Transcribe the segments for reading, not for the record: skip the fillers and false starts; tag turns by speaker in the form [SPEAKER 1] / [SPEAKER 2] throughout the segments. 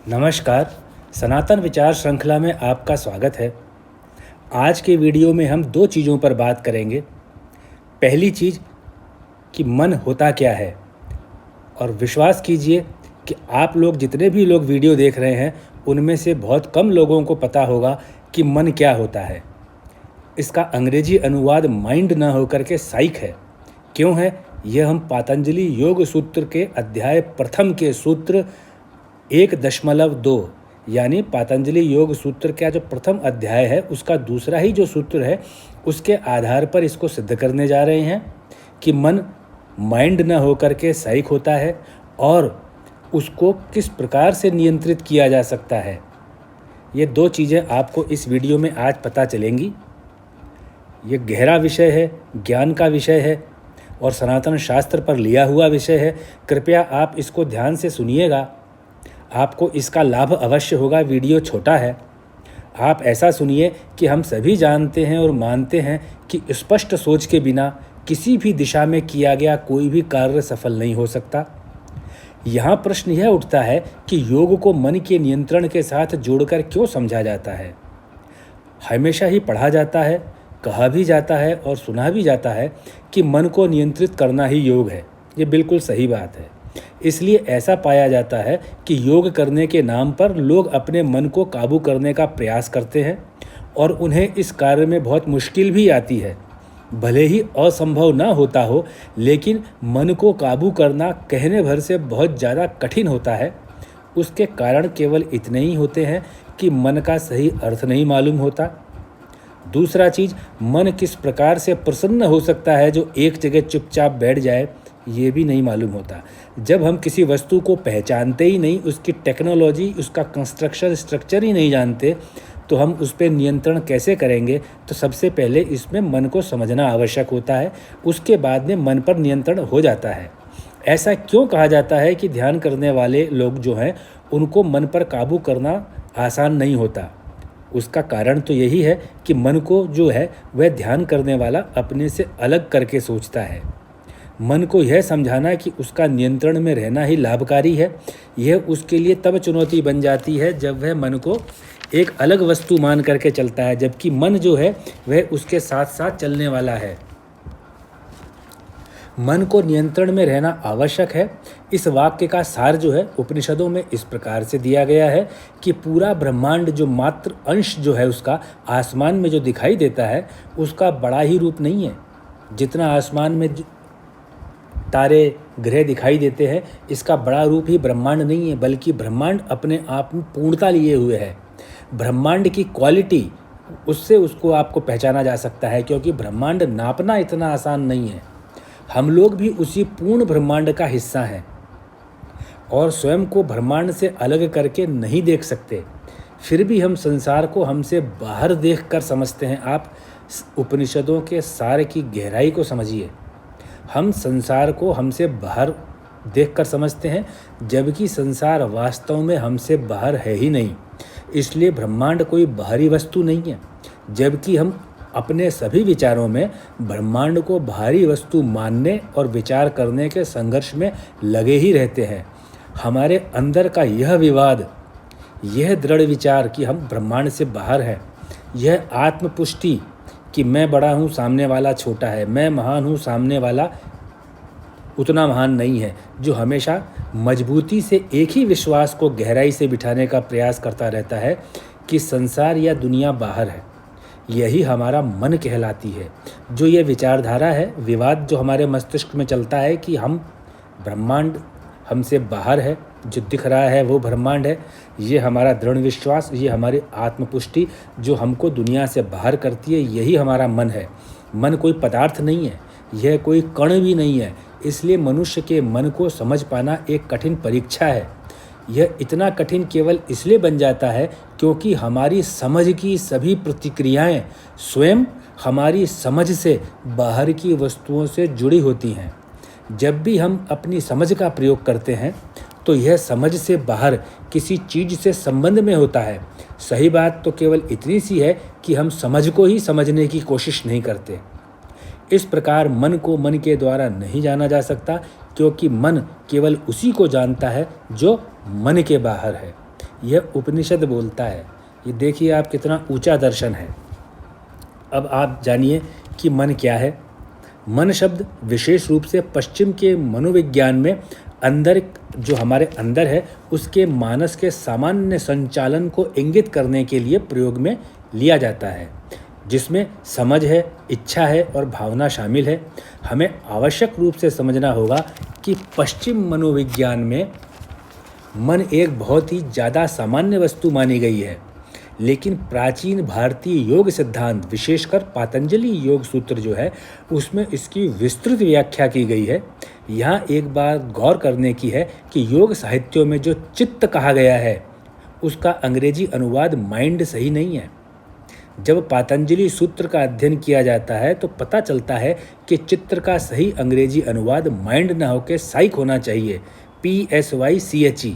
[SPEAKER 1] नमस्कार। सनातन विचार श्रृंखला में आपका स्वागत है। आज के वीडियो में हम दो चीज़ों पर बात करेंगे। पहली चीज़ कि मन होता क्या है, और विश्वास कीजिए कि आप लोग जितने भी लोग वीडियो देख रहे हैं उनमें से बहुत कम लोगों को पता होगा कि मन क्या होता है। इसका अंग्रेजी अनुवाद माइंड न होकर के साइक है। क्यों है? यह हम पतंजलि योग सूत्र के अध्याय प्रथम के सूत्र 1.2 यानी पतंजलि योग सूत्र का जो प्रथम अध्याय है उसका दूसरा ही जो सूत्र है उसके आधार पर इसको सिद्ध करने जा रहे हैं कि मन माइंड न होकर के साइक होता है और उसको किस प्रकार से नियंत्रित किया जा सकता है। ये दो चीज़ें आपको इस वीडियो में आज पता चलेंगी। ये गहरा विषय है, ज्ञान का विषय है और सनातन शास्त्र पर लिया हुआ विषय है। कृपया आप इसको ध्यान से सुनिएगा, आपको इसका लाभ अवश्य होगा। वीडियो छोटा है, आप ऐसा सुनिए कि हम सभी जानते हैं और मानते हैं कि स्पष्ट सोच के बिना किसी भी दिशा में किया गया कोई भी कार्य सफल नहीं हो सकता। यहाँ प्रश्न यह उठता है कि योग को मन के नियंत्रण के साथ जोड़कर क्यों समझा जाता है। हमेशा ही पढ़ा जाता है, कहा भी जाता है और सुना भी जाता है कि मन को नियंत्रित करना ही योग है। ये बिल्कुल सही बात है। इसलिए ऐसा पाया जाता है कि योग करने के नाम पर लोग अपने मन को काबू करने का प्रयास करते हैं और उन्हें इस कार्य में बहुत मुश्किल भी आती है। भले ही असंभव ना होता हो, लेकिन मन को काबू करना कहने भर से बहुत ज़्यादा कठिन होता है। उसके कारण केवल इतने ही होते हैं कि मन का सही अर्थ नहीं मालूम होता। दूसरा चीज़, मन किस प्रकार से प्रसन्न हो सकता है जो एक जगह चुपचाप बैठ जाए, ये भी नहीं मालूम होता। जब हम किसी वस्तु को पहचानते ही नहीं, उसकी टेक्नोलॉजी, उसका कंस्ट्रक्शन स्ट्रक्चर ही नहीं जानते, तो हम उस पर नियंत्रण कैसे करेंगे। तो सबसे पहले इसमें मन को समझना आवश्यक होता है, उसके बाद में मन पर नियंत्रण हो जाता है। ऐसा क्यों कहा जाता है कि ध्यान करने वाले लोग जो हैं उनको मन पर काबू करना आसान नहीं होता। उसका कारण तो यही है कि मन को जो है वह ध्यान करने वाला अपने से अलग करके सोचता है। मन को यह समझाना कि उसका नियंत्रण में रहना ही लाभकारी है, यह उसके लिए तब चुनौती बन जाती है जब वह मन को एक अलग वस्तु मान करके चलता है, जबकि मन जो है वह उसके साथ साथ चलने वाला है। मन को नियंत्रण में रहना आवश्यक है। इस वाक्य का सार जो है उपनिषदों में इस प्रकार से दिया गया है कि पूरा ब्रह्मांड जो मात्र अंश जो है उसका आसमान में जो दिखाई देता है उसका बड़ा ही रूप नहीं है। जितना आसमान में तारे ग्रह दिखाई देते हैं, इसका बड़ा रूप ही ब्रह्मांड नहीं है, बल्कि ब्रह्मांड अपने आप में पूर्णता लिए हुए है। ब्रह्मांड की क्वालिटी, उससे उसको आपको पहचाना जा सकता है, क्योंकि ब्रह्मांड नापना इतना आसान नहीं है। हम लोग भी उसी पूर्ण ब्रह्मांड का हिस्सा हैं और स्वयं को ब्रह्मांड से अलग करके नहीं देख सकते। फिर भी हम संसार को हमसे बाहर देखकर समझते हैं। आप उपनिषदों के सार की गहराई को समझिए। हम संसार को हमसे बाहर देखकर समझते हैं, जबकि संसार वास्तव में हमसे बाहर है ही नहीं। इसलिए ब्रह्मांड कोई बाहरी वस्तु नहीं है, जबकि हम अपने सभी विचारों में ब्रह्मांड को बाहरी वस्तु मानने और विचार करने के संघर्ष में लगे ही रहते हैं। हमारे अंदर का यह विवाद, यह दृढ़ विचार कि हम ब्रह्मांड से बाहर हैं, यह आत्मपुष्टि कि मैं बड़ा हूँ, सामने वाला छोटा है, मैं महान हूँ, सामने वाला उतना महान नहीं है, जो हमेशा मजबूती से एक ही विश्वास को गहराई से बिठाने का प्रयास करता रहता है कि संसार या दुनिया बाहर है। यही हमारा मन कहलाती है। जो ये विचारधारा है, विवाद जो हमारे मस्तिष्क में चलता है कि हम ब्रह्मांड हमसे बाहर है, जो दिख रहा है वो ब्रह्मांड है, ये हमारा दृढ़ विश्वास, ये हमारी आत्मपुष्टि जो हमको दुनिया से बाहर करती है, यही हमारा मन है। मन कोई पदार्थ नहीं है, यह कोई कण भी नहीं है। इसलिए मनुष्य के मन को समझ पाना एक कठिन परीक्षा है। यह इतना कठिन केवल इसलिए बन जाता है क्योंकि हमारी समझ की सभी प्रतिक्रियाएं स्वयं हमारी समझ से बाहर की वस्तुओं से जुड़ी होती हैं। जब भी हम अपनी समझ का प्रयोग करते हैं तो यह समझ से बाहर किसी चीज़ से संबंध में होता है। सही बात तो केवल इतनी सी है कि हम समझ को ही समझने की कोशिश नहीं करते। इस प्रकार मन को मन के द्वारा नहीं जाना जा सकता, क्योंकि मन केवल उसी को जानता है जो मन के बाहर है। यह उपनिषद बोलता है। ये देखिए आप कितना ऊंचा दर्शन है। अब आप जानिए कि मन क्या है। मन शब्द विशेष रूप से पश्चिम के मनोविज्ञान में अंदर जो हमारे अंदर है उसके मानस के सामान्य संचालन को इंगित करने के लिए प्रयोग में लिया जाता है, जिसमें समझ है, इच्छा है और भावना शामिल है। हमें आवश्यक रूप से समझना होगा कि पश्चिम मनोविज्ञान में मन एक बहुत ही ज़्यादा सामान्य वस्तु मानी गई है, लेकिन प्राचीन भारतीय योग सिद्धांत विशेषकर पातंजलि योग सूत्र जो है उसमें इसकी विस्तृत व्याख्या की गई है। यहाँ एक बात गौर करने की है कि योग साहित्यों में जो चित्त कहा गया है उसका अंग्रेजी अनुवाद माइंड सही नहीं है। जब पातंजलि सूत्र का अध्ययन किया जाता है तो पता चलता है कि चित्त का सही अंग्रेजी अनुवाद माइंड ना होकर साइक होना चाहिए, PSYCHE,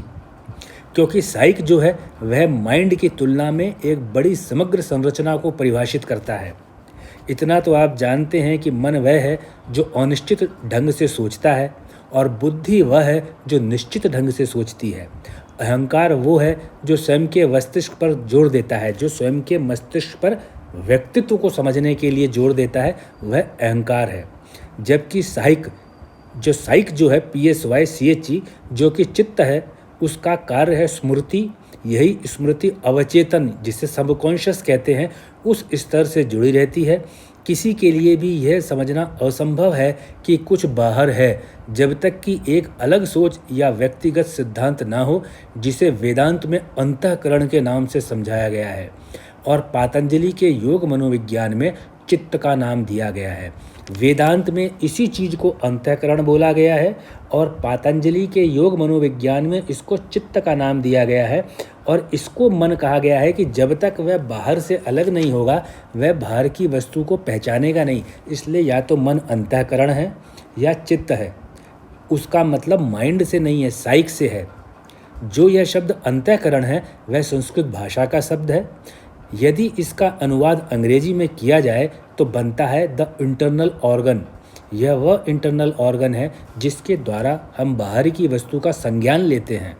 [SPEAKER 1] क्योंकि साइक जो है वह माइंड की तुलना में एक बड़ी समग्र संरचना को परिभाषित करता है। इतना तो आप जानते हैं कि मन वह है जो अनिश्चित ढंग से सोचता है और बुद्धि वह है जो निश्चित ढंग से सोचती है। अहंकार वो है जो स्वयं के मस्तिष्क पर जोर देता है, जो स्वयं के मस्तिष्क पर व्यक्तित्व को समझने के लिए जोर देता है, वह अहंकार है। जबकि साइक जो है PSYCHE जो कि चित्त है, उसका कार्य है स्मृति। यही स्मृति अवचेतन, जिसे सबकॉन्शियस कहते हैं, उस स्तर से जुड़ी रहती है। किसी के लिए भी यह समझना असंभव है कि कुछ बाहर है जब तक कि एक अलग सोच या व्यक्तिगत सिद्धांत ना हो, जिसे वेदांत में अंतःकरण के नाम से समझाया गया है और पातंजलि के योग मनोविज्ञान में चित्त का नाम दिया गया है। वेदांत में इसी चीज़ को अंतःकरण बोला गया है और पातंजलि के योग मनोविज्ञान में इसको चित्त का नाम दिया गया है और इसको मन कहा गया है कि जब तक वह बाहर से अलग नहीं होगा वह बाहर की वस्तु को पहचानेगा नहीं। इसलिए या तो मन अंतःकरण है या चित्त है। उसका मतलब माइंड से नहीं है, साइक से है। जो यह शब्द अंतःकरण है वह संस्कृत भाषा का शब्द है। यदि इसका अनुवाद अंग्रेजी में किया जाए तो बनता है द इंटरनल ऑर्गन। यह वह इंटरनल ऑर्गन है जिसके द्वारा हम बाहर की वस्तु का संज्ञान लेते हैं,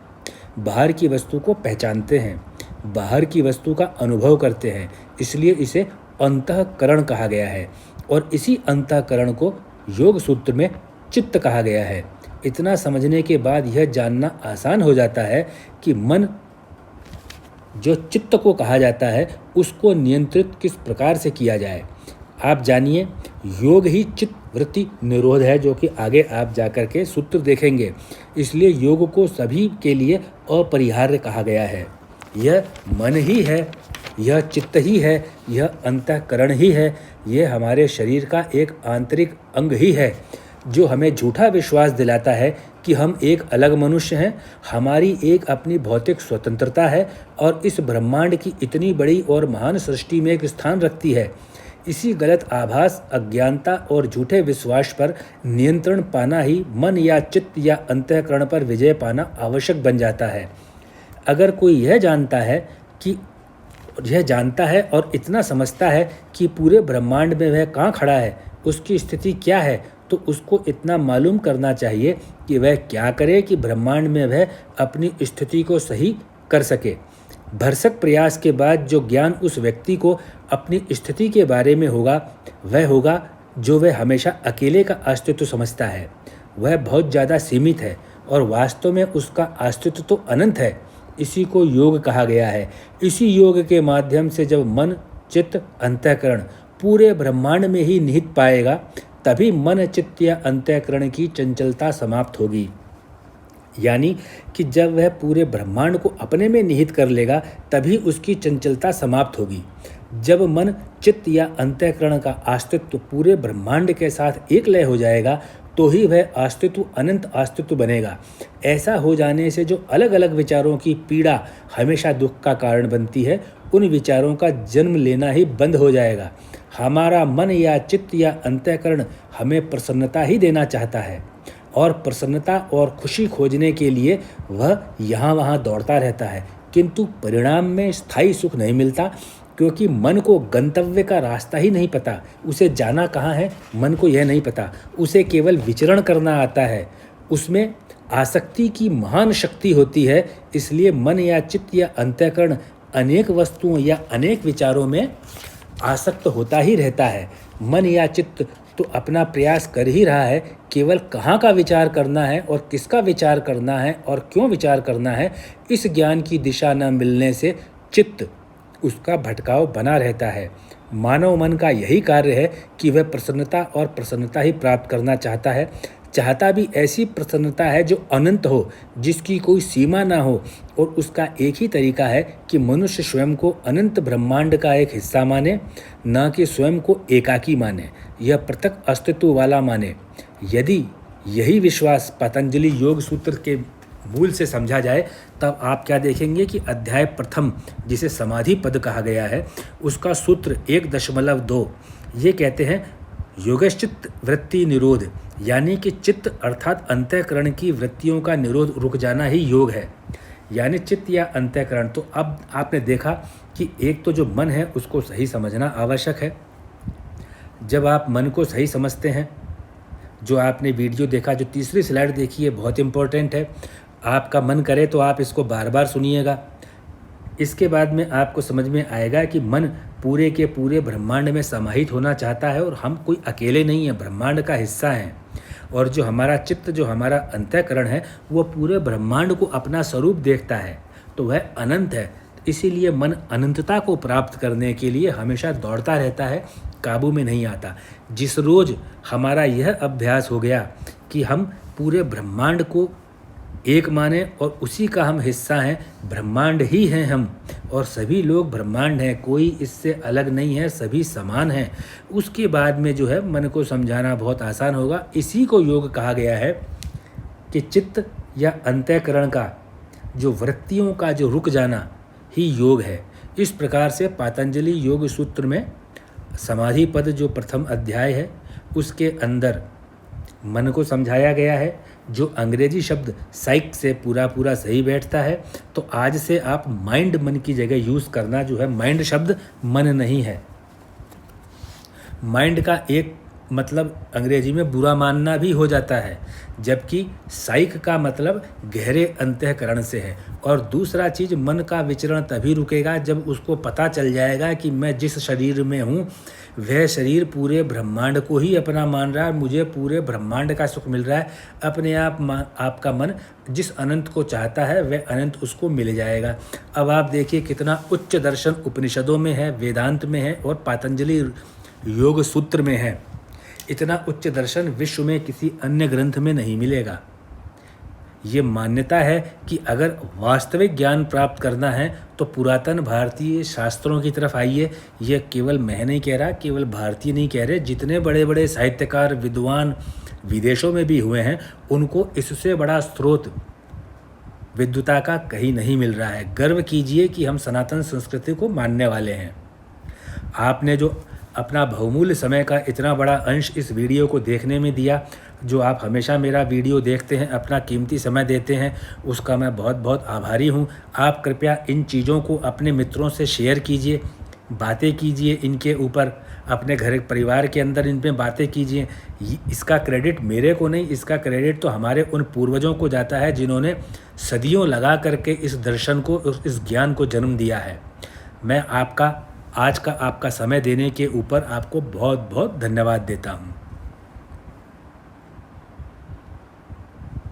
[SPEAKER 1] बाहर की वस्तु को पहचानते हैं, बाहर की वस्तु का अनुभव करते हैं। इसलिए इसे अंतःकरण कहा गया है और इसी अंतःकरण को योग सूत्र में चित्त कहा गया है। इतना समझने के बाद यह जानना आसान हो जाता है कि मन जो चित्त को कहा जाता है उसको नियंत्रित किस प्रकार से किया जाए। आप जानिए, योग ही चित्त वृत्ति निरोध है, जो कि आगे आप जाकर के सूत्र देखेंगे। इसलिए योग को सभी के लिए अपरिहार्य कहा गया है। यह मन ही है, यह चित्त ही है, यह अंतःकरण ही है, यह हमारे शरीर का एक आंतरिक अंग ही है जो हमें झूठा विश्वास दिलाता है कि हम एक अलग मनुष्य हैं, हमारी एक अपनी भौतिक स्वतंत्रता है और इस ब्रह्मांड की इतनी बड़ी और महान सृष्टि में एक स्थान रखती है। इसी गलत आभास, अज्ञानता और झूठे विश्वास पर नियंत्रण पाना ही मन या चित्त या अंतःकरण पर विजय पाना आवश्यक बन जाता है। अगर कोई यह जानता है और इतना समझता है कि पूरे ब्रह्मांड में वह कहाँ खड़ा है, उसकी स्थिति क्या है, तो उसको इतना मालूम करना चाहिए कि वह क्या करे कि ब्रह्मांड में वह अपनी स्थिति को सही कर सके। भरसक प्रयास के बाद जो ज्ञान उस व्यक्ति को अपनी स्थिति के बारे में होगा वह होगा जो वह हमेशा अकेले का अस्तित्व समझता है। वह बहुत ज़्यादा सीमित है और वास्तव में उसका अस्तित्व तो अनंत है। इसी को योग कहा गया है। इसी योग के माध्यम से जब मन, चित्त, अंतःकरण पूरे ब्रह्मांड में ही निहित पाएगा, तभी मन, चित्त या अंतःकरण की चंचलता समाप्त होगी। यानी कि जब वह पूरे ब्रह्मांड को अपने में निहित कर लेगा तभी उसकी चंचलता समाप्त होगी। जब मन, चित्त या अंतःकरण का अस्तित्व पूरे ब्रह्मांड के साथ एक लय हो जाएगा तो ही वह अस्तित्व अनंत अस्तित्व बनेगा। ऐसा हो जाने से जो अलग अलग विचारों की पीड़ा हमेशा दुख का कारण बनती है, उन विचारों का जन्म लेना ही बंद हो जाएगा। हमारा मन या चित्त या अंतःकरण हमें प्रसन्नता ही देना चाहता है और प्रसन्नता और खुशी खोजने के लिए वह यहाँ वहाँ दौड़ता रहता है, किंतु परिणाम में स्थायी सुख नहीं मिलता, क्योंकि मन को गंतव्य का रास्ता ही नहीं पता। उसे जाना कहाँ है मन को यह नहीं पता, उसे केवल विचरण करना आता है। उसमें आसक्ति की महान शक्ति होती है, इसलिए मन या चित्त या अंतःकरण अनेक वस्तुओं या अनेक विचारों में आसक्त होता ही रहता है। मन या चित्त तो अपना प्रयास कर ही रहा है, केवल कहाँ का विचार करना है और किसका विचार करना है और क्यों विचार करना है, इस ज्ञान की दिशा न मिलने से चित्त उसका भटकाव बना रहता है। मानव मन का यही कार्य है कि वह प्रसन्नता और प्रसन्नता ही प्राप्त करना चाहता है। चाहता भी ऐसी प्रसन्नता है जो अनंत हो, जिसकी कोई सीमा ना हो, और उसका एक ही तरीका है कि मनुष्य स्वयं को अनंत ब्रह्मांड का एक हिस्सा माने, न कि स्वयं को एकाकी माने, यह पृथक अस्तित्व वाला माने। यदि यही विश्वास पतंजलि योग सूत्र के मूल से समझा जाए, तब आप क्या देखेंगे कि अध्याय प्रथम, जिसे समाधि पद कहा गया है, उसका सूत्र 1.2 ये कहते हैं योगश्चित्त वृत्ति निरोध, यानी कि चित्त अर्थात अंतःकरण की वृत्तियों का निरोध रुक जाना ही योग है, यानी चित्त या अंतःकरण। तो अब आपने देखा कि एक तो जो मन है उसको सही समझना आवश्यक है। जब आप मन को सही समझते हैं, जो आपने वीडियो देखा, जो तीसरी स्लाइड देखी है, बहुत इंपॉर्टेंट है, आपका मन करे तो आप इसको बार बार सुनिएगा। इसके बाद में आपको समझ में आएगा कि मन पूरे के पूरे ब्रह्मांड में समाहित होना चाहता है और हम कोई अकेले नहीं हैं, ब्रह्मांड का हिस्सा हैं। और जो हमारा चित्त, जो हमारा अंतःकरण है, वो पूरे ब्रह्मांड को अपना स्वरूप देखता है, तो वह अनंत है। इसीलिए मन अनंतता को प्राप्त करने के लिए हमेशा दौड़ता रहता है, काबू में नहीं आता। जिस रोज़ हमारा यह अभ्यास हो गया कि हम पूरे ब्रह्मांड को एक माने और उसी का हम हिस्सा हैं, ब्रह्मांड ही हैं हम, और सभी लोग ब्रह्मांड हैं, कोई इससे अलग नहीं है, सभी समान हैं, उसके बाद में जो है मन को समझाना बहुत आसान होगा। इसी को योग कहा गया है कि चित्त या अंतःकरण का जो वृत्तियों का जो रुक जाना ही योग है। इस प्रकार से पतंजलि योग सूत्र में समाधि पद जो प्रथम अध्याय है, उसके अंदर मन को समझाया गया है, जो अंग्रेजी शब्द साइक से पूरा सही बैठता है। तो आज से आप माइंड मन की जगह यूज़ करना, जो है माइंड शब्द मन नहीं है। माइंड का एक मतलब अंग्रेजी में बुरा मानना भी हो जाता है, जबकि साइक का मतलब गहरे अंतःकरण से है। और दूसरा चीज़, मन का विचरण तभी रुकेगा जब उसको पता चल जाएगा कि मैं जिस शरीर में हूँ वह शरीर पूरे ब्रह्मांड को ही अपना मान रहा है, मुझे पूरे ब्रह्मांड का सुख मिल रहा है। अपने आप आपका मन जिस अनंत को चाहता है वह अनंत उसको मिल जाएगा। अब आप देखिए कितना उच्च दर्शन उपनिषदों में है, वेदांत में है और पतंजलि योग सूत्र में है। इतना उच्च दर्शन विश्व में किसी अन्य ग्रंथ में नहीं मिलेगा। ये मान्यता है कि अगर वास्तविक ज्ञान प्राप्त करना है तो पुरातन भारतीय शास्त्रों की तरफ आइए। ये केवल मैं नहीं कह रहा, केवल भारतीय नहीं कह रहे, जितने बड़े बड़े साहित्यकार विद्वान विदेशों में भी हुए हैं, उनको इससे बड़ा स्रोत विद्वता का कहीं नहीं मिल रहा है। गर्व कीजिए कि हम सनातन संस्कृति को मानने वाले हैं। आपने जो अपना बहुमूल्य समय का इतना बड़ा अंश इस वीडियो को देखने में दिया, जो आप हमेशा मेरा वीडियो देखते हैं, अपना कीमती समय देते हैं, उसका मैं बहुत बहुत आभारी हूँ। आप कृपया इन चीज़ों को अपने मित्रों से शेयर कीजिए, बातें कीजिए इनके ऊपर, अपने घर परिवार के अंदर इन पे बातें कीजिए। इसका क्रेडिट मेरे को नहीं, इसका क्रेडिट तो हमारे उन पूर्वजों को जाता है जिन्होंने सदियों लगा करके इस दर्शन को, इस ज्ञान को जन्म दिया है। मैं आज का आपका समय देने के ऊपर आपको बहुत बहुत धन्यवाद देता हूँ।